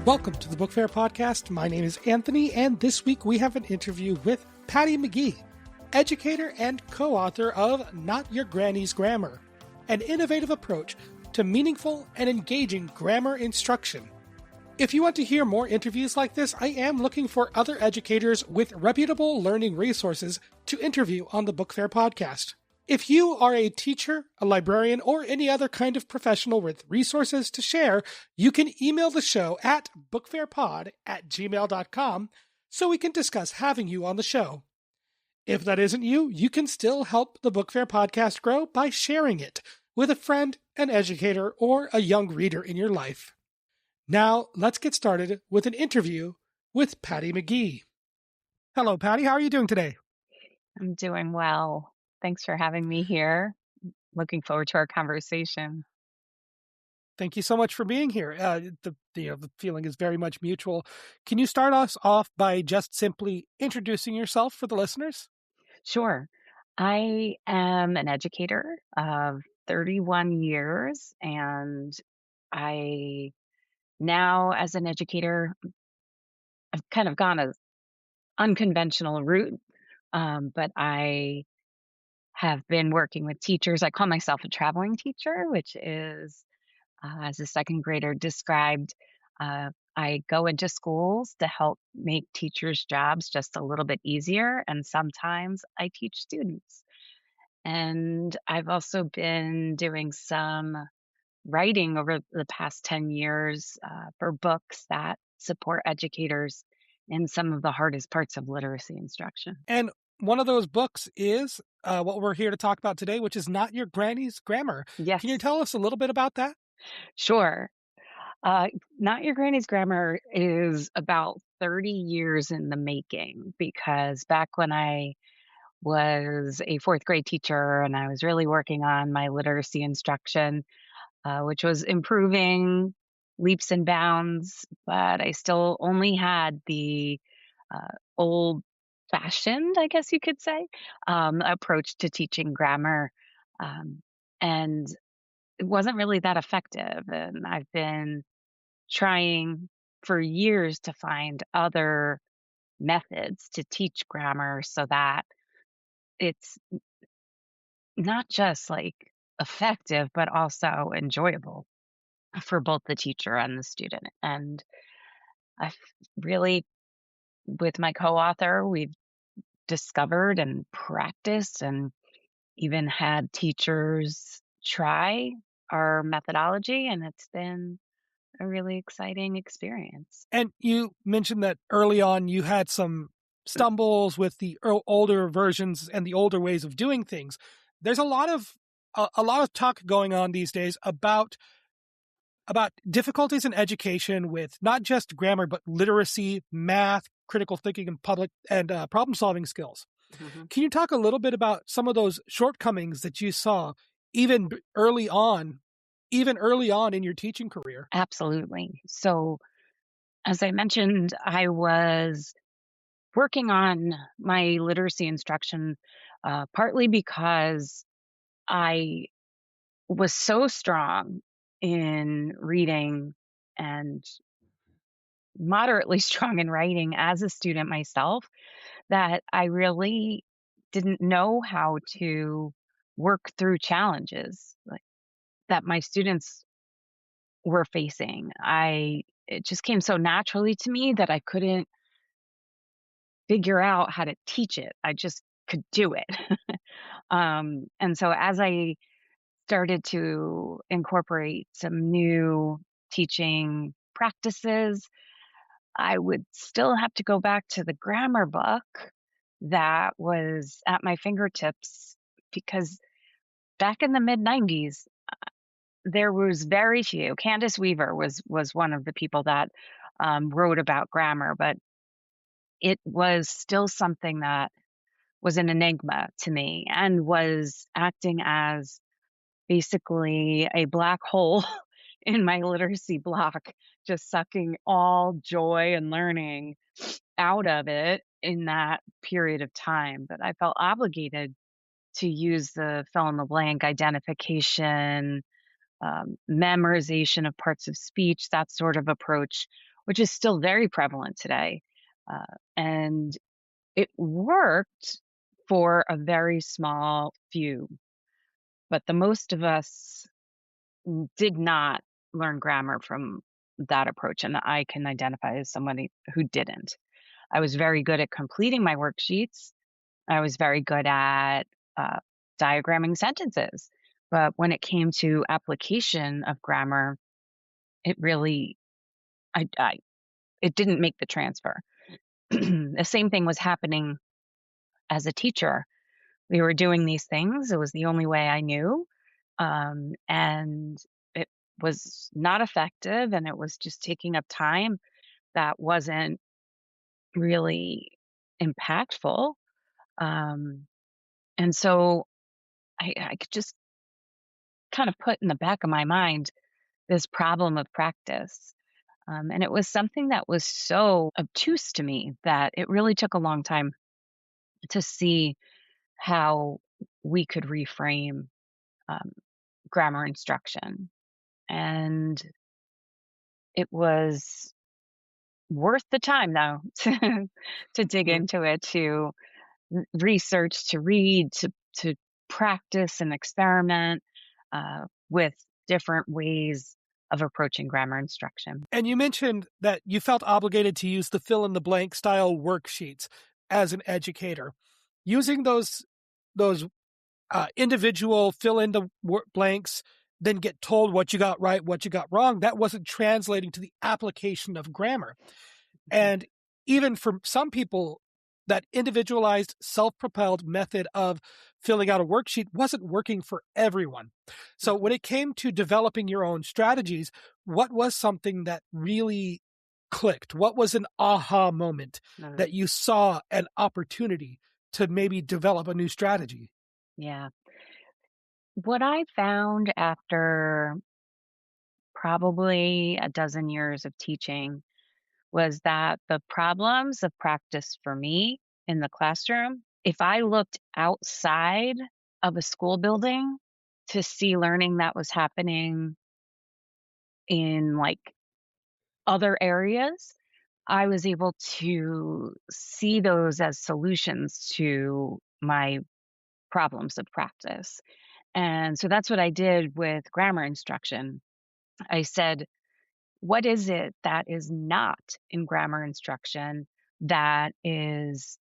Welcome to the Book Fair Podcast. My name is Anthony, and this week we have an interview with Patty McGee, educator and co-author of Not Your Granny's Grammar, an innovative approach to meaningful and engaging grammar instruction. If you want to hear more interviews like this, I am looking for other educators with reputable learning resources to interview on the Book Fair Podcast. If you are a teacher, a librarian, or any other kind of professional with resources to share, you can email the show at bookfairpod@gmail.com so we can discuss having you on the show. If that isn't you, you can still help the Book Fair Podcast grow by sharing it with a friend, an educator, or a young reader in your life. Now, let's get started with an interview with Patty McGee. Hello, Patty. How are you doing today? I'm doing well. Thanks for having me here. Looking forward to our conversation. Thank you so much for being here. The feeling is very much mutual. Can you start us off by just simply introducing yourself for the listeners? Sure. I am an educator of 31 years, and I now, as an educator, I've kind of gone an unconventional route, but I have been working with teachers. I call myself a traveling teacher, which is, as a second grader described, I go into schools to help make teachers' jobs just a little bit easier, and sometimes I teach students. And I've also been doing some writing over the past 10 years for books that support educators in some of the hardest parts of literacy instruction. And one of those books is what we're here to talk about today, which is Not Your Granny's Grammar. Yes. Can you tell us a little bit about that? Sure. Not Your Granny's Grammar is about 30 years in the making, because back when I was a fourth grade teacher and I was really working on my literacy instruction, which was improving leaps and bounds, but I still only had the old fashioned, I guess you could say, approach to teaching grammar. And it wasn't really that effective. And I've been trying for years to find other methods to teach grammar so that it's not just like effective, but also enjoyable for both the teacher and the student. And I've really, with my co-author, we've discovered and practiced and even had teachers try our methodology, and it's been a really exciting experience. And you mentioned that early on you had some stumbles with the older versions and the older ways of doing things. There's a lot of talk going on these days about difficulties in education with not just grammar, but literacy, math, critical thinking, and public and problem-solving skills. Mm-hmm. Can you talk a little bit about some of those shortcomings that you saw even early on in your teaching career? Absolutely. So, as I mentioned, I was working on my literacy instruction partly because I was so strong in reading and moderately strong in writing as a student myself that I really didn't know how to work through challenges like that my students were facing. It just came so naturally to me that I couldn't figure out how to teach it. I just could do it. And so as I started to incorporate some new teaching practices, I would still have to go back to the grammar book that was at my fingertips, because back in the mid 90s, there was very few. Candace Weaver was one of the people that wrote about grammar, but it was still something that was an enigma to me and was acting as basically a black hole in my literacy block, just sucking all joy and learning out of it in that period of time. But I felt obligated to use the fill in the blank identification, memorization of parts of speech, that sort of approach, which is still very prevalent today. And it worked for a very small few, but the most of us did not learn grammar from that approach. And I can identify as somebody who didn't. I was very good at completing my worksheets. I was very good at uh, diagramming sentences. But when it came to application of grammar, it really, I it didn't make the transfer. The same thing was happening as a teacher. We were doing these things. It was the only way I knew. And it was not effective. And it was just taking up time that wasn't really impactful. Um, and so I could just kind of put in the back of my mind this problem of practice. And it was something that was so obtuse to me that it really took a long time to see how we could reframe um, grammar instruction. And it was worth the time, though, to dig Mm. into it, to research, to read, to practice and experiment with different ways of approaching grammar instruction. And you mentioned that you felt obligated to use the fill in the blank style worksheets as an educator. Using those individual fill in the blanks, then get told what you got right, what you got wrong, that wasn't translating to the application of grammar. And even for some people, that individualized, self-propelled method of filling out a worksheet wasn't working for everyone. So when it came to developing your own strategies, what was something that really clicked? What was an aha moment Mhm. that you saw an opportunity to maybe develop a new strategy? Yeah. What I found after probably a dozen years of teaching was that the problems of practice for me in the classroom, if I looked outside of a school building to see learning that was happening in like other areas, I was able to see those as solutions to my problems of practice. And so that's what I did with grammar instruction. I said, what is it that is not in grammar instruction that is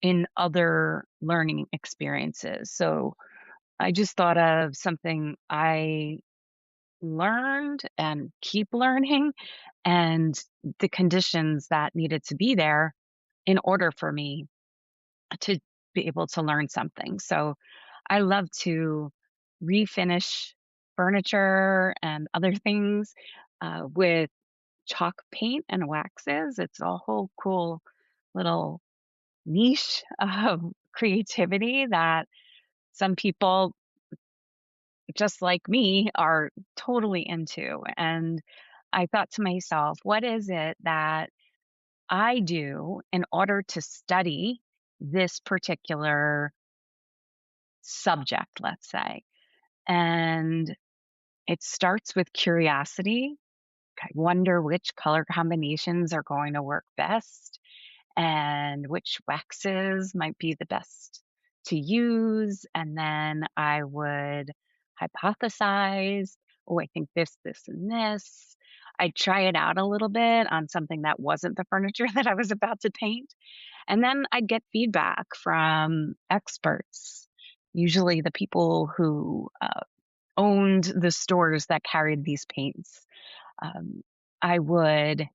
in other learning experiences? So I just thought of something I learned and keep learning and the conditions that needed to be there in order for me to be able to learn something. So I love to refinish furniture and other things with chalk paint and waxes. It's a whole cool little niche of creativity that some people just like me are totally into. And I thought to myself, what is it that I do in order to study this particular subject, let's say? And it starts with curiosity. I wonder which color combinations are going to work best and which waxes might be the best to use. And then I would hypothesize, oh, I think this, and this. I'd try it out a little bit on something that wasn't the furniture that I was about to paint. And then I'd get feedback from experts, usually the people who owned the stores that carried these paints. Um, I would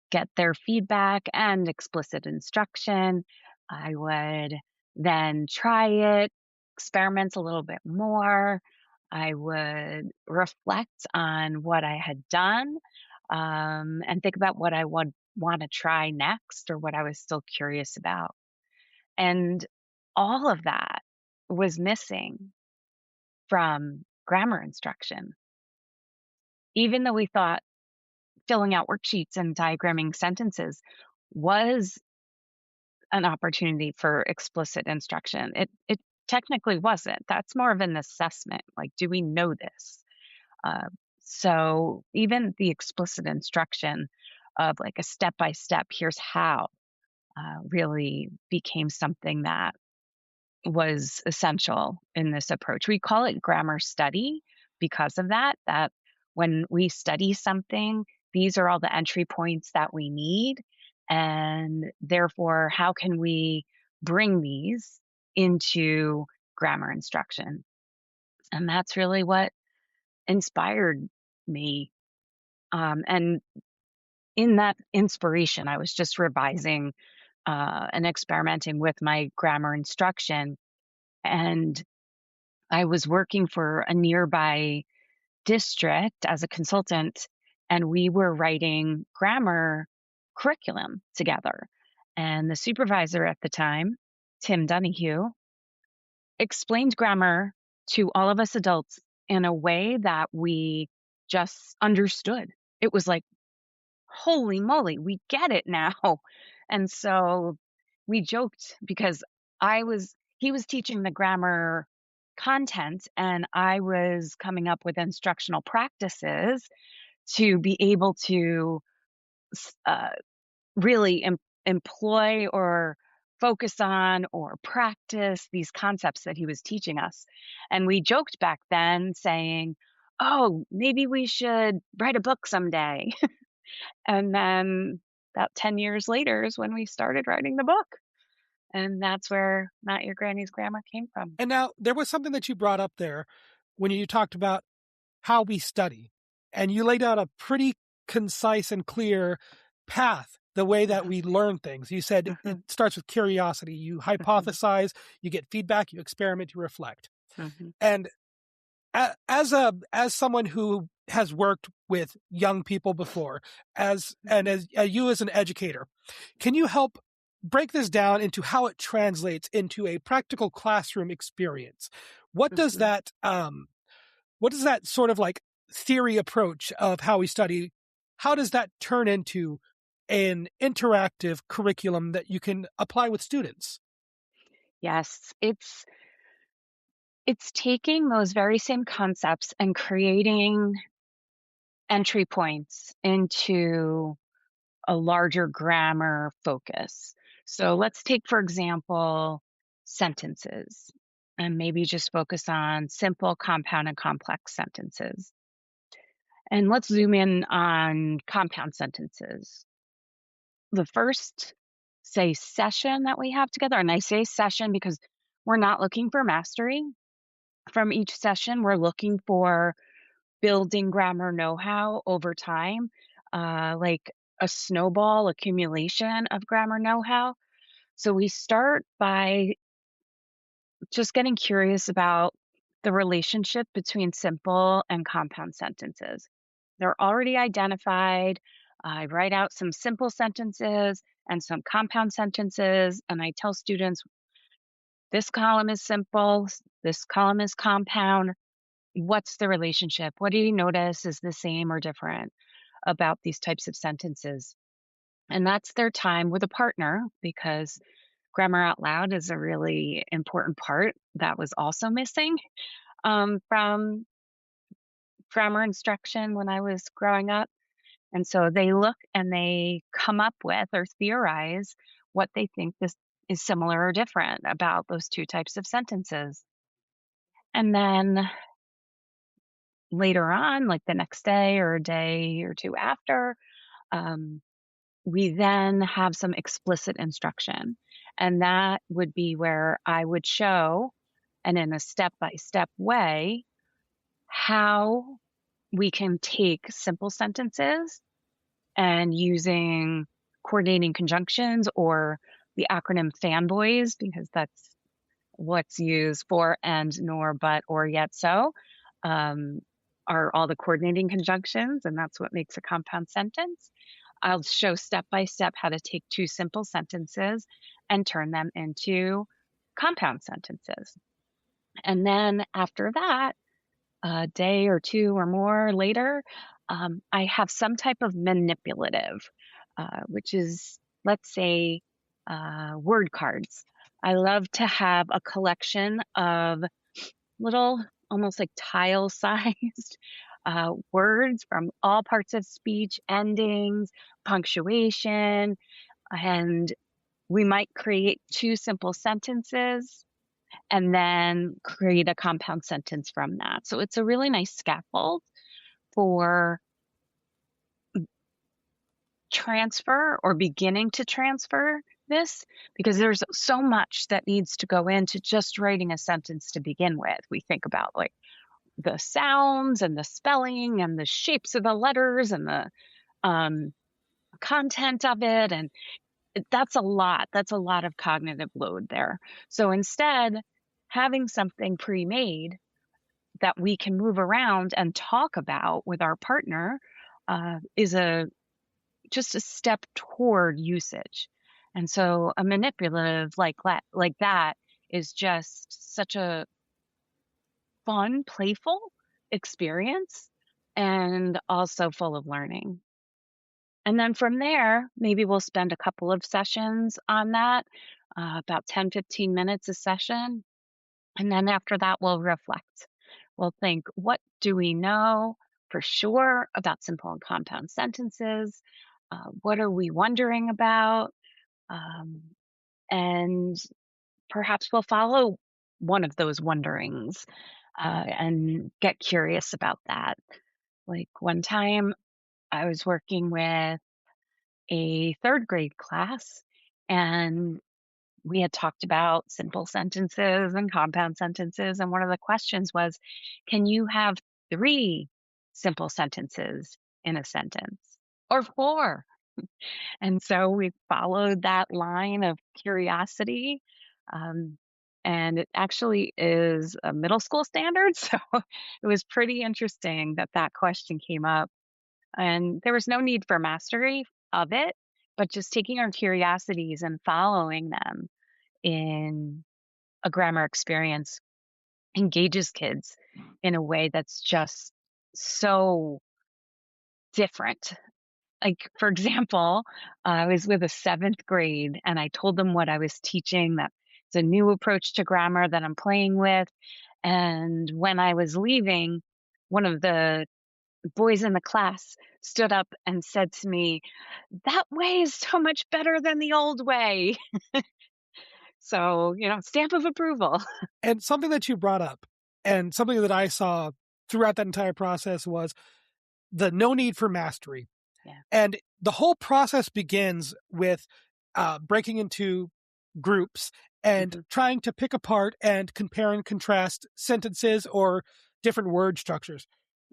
get their feedback and explicit instruction. I would then try it, experiment a little bit more. I would reflect on what I had done and think about what I would want to try next or what I was still curious about. And all of that was missing from grammar instruction. Even though we thought filling out worksheets and diagramming sentences was an opportunity for explicit instruction. It technically wasn't. That's more of an assessment. Like, do we know this? Uh, so even the explicit instruction of like a step by step, here's how, really became something that was essential in this approach. We call it grammar study because of that, that when we study something, these are all the entry points that we need. And therefore, how can we bring these into grammar instruction? And that's really what inspired me. And in that inspiration, I was just revising and experimenting with my grammar instruction. And I was working for a nearby district as a consultant, and we were writing grammar curriculum together. And the supervisor at the time, Tim Donahue, explained grammar to all of us adults in a way that we just understood. It was like, holy moly, we get it now. And so we joked because he was teaching the grammar content and I was coming up with instructional practices to be able to uh, really employ or focus on or practice these concepts that he was teaching us. And we joked back then saying, oh, maybe we should write a book someday. And then about 10 years later is when we started writing the book. And that's where Not Your Granny's Grammar came from. And now there was something that you brought up there when you talked about how we study, and you laid out a pretty concise and clear path, the way that we learn things. You said it starts with curiosity. You hypothesize, you get feedback, you experiment, you reflect. And as someone who has worked with young people before, as you as an educator, can you help break this down into how it translates into a practical classroom experience? What does that sort of like theory approach of how we study, how does that turn into an interactive curriculum that you can apply with students? Yes, it's taking those very same concepts and creating entry points into a larger grammar focus. So let's take, for example, sentences and maybe just focus on simple, compound, and complex sentences. And let's zoom in on compound sentences. The first, say, session that we have together, and I say session because we're not looking for mastery from each session. We're looking for building grammar know-how over time, like a snowball accumulation of grammar know-how. So we start by just getting curious about the relationship between simple and compound sentences. They're already identified. I write out some simple sentences and some compound sentences, and I tell students this column is simple, this column is compound. What's the relationship? What do you notice is the same or different about these types of sentences? And that's their time with a partner, because grammar out loud is a really important part that was also missing from grammar instruction when I was growing up. And so they look and they come up with or theorize what they think this is similar or different about those two types of sentences. And then later on, like the next day or a day or two after, um, we then have some explicit instruction. And that would be where I would show, and in a step by step way, how we can take simple sentences and using coordinating conjunctions or the acronym fanboys, because that's what's used for and, nor, but, or, yet, so, um, are all the coordinating conjunctions, and that's what makes a compound sentence. I'll show step by step how to take two simple sentences and turn them into compound sentences. And then after that, a day or two or more later, I have some type of manipulative, which is, let's say, word cards. I love to have a collection of little, almost like tile sized words from all parts of speech, endings, punctuation, and we might create two simple sentences and then create a compound sentence from that. So it's a really nice scaffold for transfer or beginning to transfer this, because there's so much that needs to go into just writing a sentence to begin with. We think about like the sounds and the spelling and the shapes of the letters and the um, content of it. And that's a lot. That's a lot of cognitive load there. So instead, having something pre made that we can move around and talk about with our partner is a just a step toward usage. And so a manipulative like that is just such a fun, playful experience and also full of learning. And then from there, maybe we'll spend a couple of sessions on that, about 10, 15 minutes a session. And then after that, we'll reflect. We'll think, what do we know for sure about simple and compound sentences? What are we wondering about? Um, and perhaps we'll follow one of those wonderings and get curious about that. Like one time, I was working with a third grade class, and we had talked about simple sentences and compound sentences. And one of the questions was, can you have three simple sentences in a sentence or four? And so we followed that line of curiosity. Um, and it actually is a middle school standard. So it was pretty interesting that that question came up. And there was no need for mastery of it, but just taking our curiosities and following them in a grammar experience engages kids in a way that's just so different. Like, for example, I was with a seventh grade and I told them what I was teaching, that it's a new approach to grammar that I'm playing with. And when I was leaving, one of the boys in the class stood up and said to me, "That way is so much better than the old way." So, stamp of approval. And something that you brought up, and something that I saw throughout that entire process, was the no need for mastery. Yeah. And the whole process begins with breaking into groups and Hmm. trying to pick apart and compare and contrast sentences or different word structures.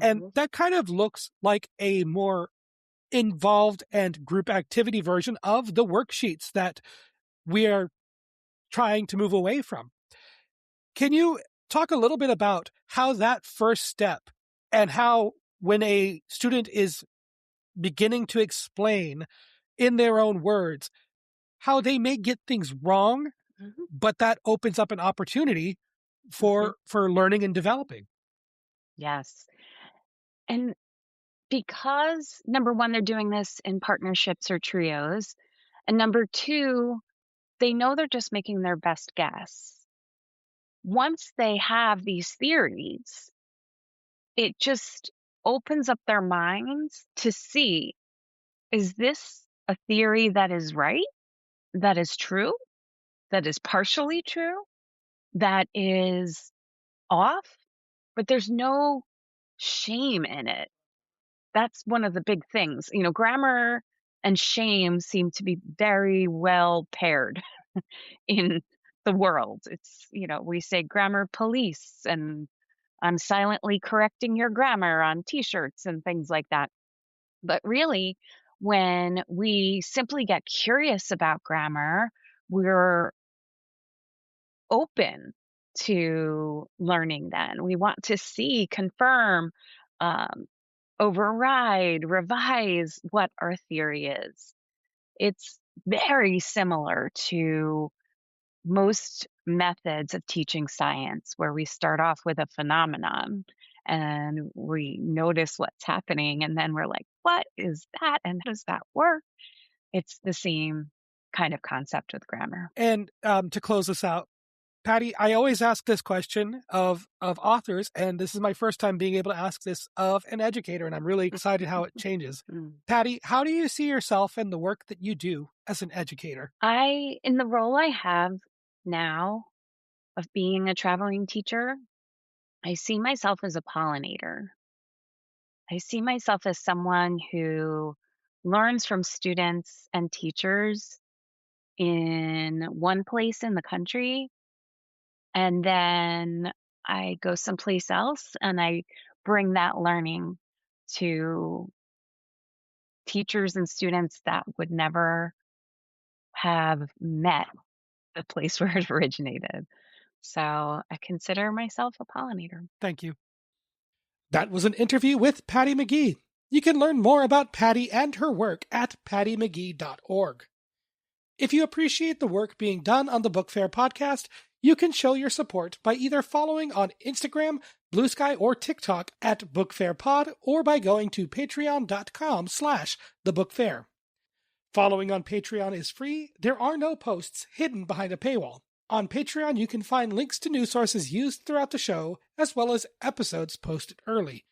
And Hmm. that kind of looks like a more involved and group activity version of the worksheets that we are trying to move away from. Can you talk a little bit about how that first step, and how when a student is beginning to explain in their own words, how they may get things wrong, Hmm. but that opens up an opportunity Hmm. for learning and developing? Yes. And because number one, they're doing this in partnerships or trios. And number two, they know they're just making their best guess. Once they have these theories, it just opens up their minds to see, is this a theory that is right, that is true, that is partially true, that is off? But there's no shame in it. That's one of the big things. Grammar and shame seem to be very well paired in the world. We say grammar police, and I'm silently correcting your grammar on t-shirts and things like that. But really, when we simply get curious about grammar, we're open to learning then. We want to see, confirm, um, override, revise what our theory is. It's very similar to most methods of teaching science, where we start off with a phenomenon and we notice what's happening, and then we're like, what is that? And how does that work? It's the same kind of concept with grammar. And to close this out, Patty, I always ask this question of authors, and this is my first time being able to ask this of an educator, and I'm really excited how it changes. Patty, how do you see yourself and the work that you do as an educator? In the role I have now of being a traveling teacher, I see myself as a pollinator. I see myself as someone who learns from students and teachers in one place in the country, and then I go someplace else and I bring that learning to teachers and students that would never have met the place where it originated. So I consider myself a pollinator. Thank you. That was an interview with Patty McGee. You can learn more about Patty and her work at pattymcgee.org. If you appreciate the work being done on the Book Fair podcast, you can show your support by either following on Instagram, Blue Sky, or TikTok at BookFairPod, or by going to patreon.com/thebookfair. Following on Patreon is free. There are no posts hidden behind a paywall. On Patreon, you can find links to news sources used throughout the show, as well as episodes posted early.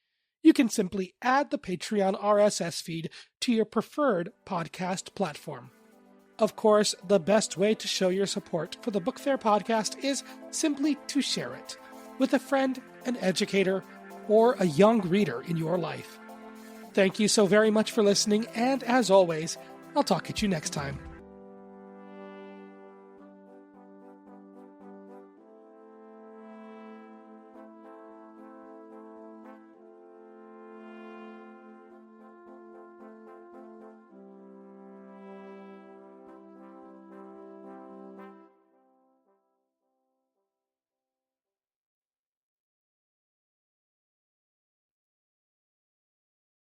You can simply add the Patreon RSS feed to your preferred podcast platform. Of course, the best way to show your support for the Book Fair podcast is simply to share it with a friend, an educator, or a young reader in your life. Thank you so very much for listening, and as always, I'll talk at you next time.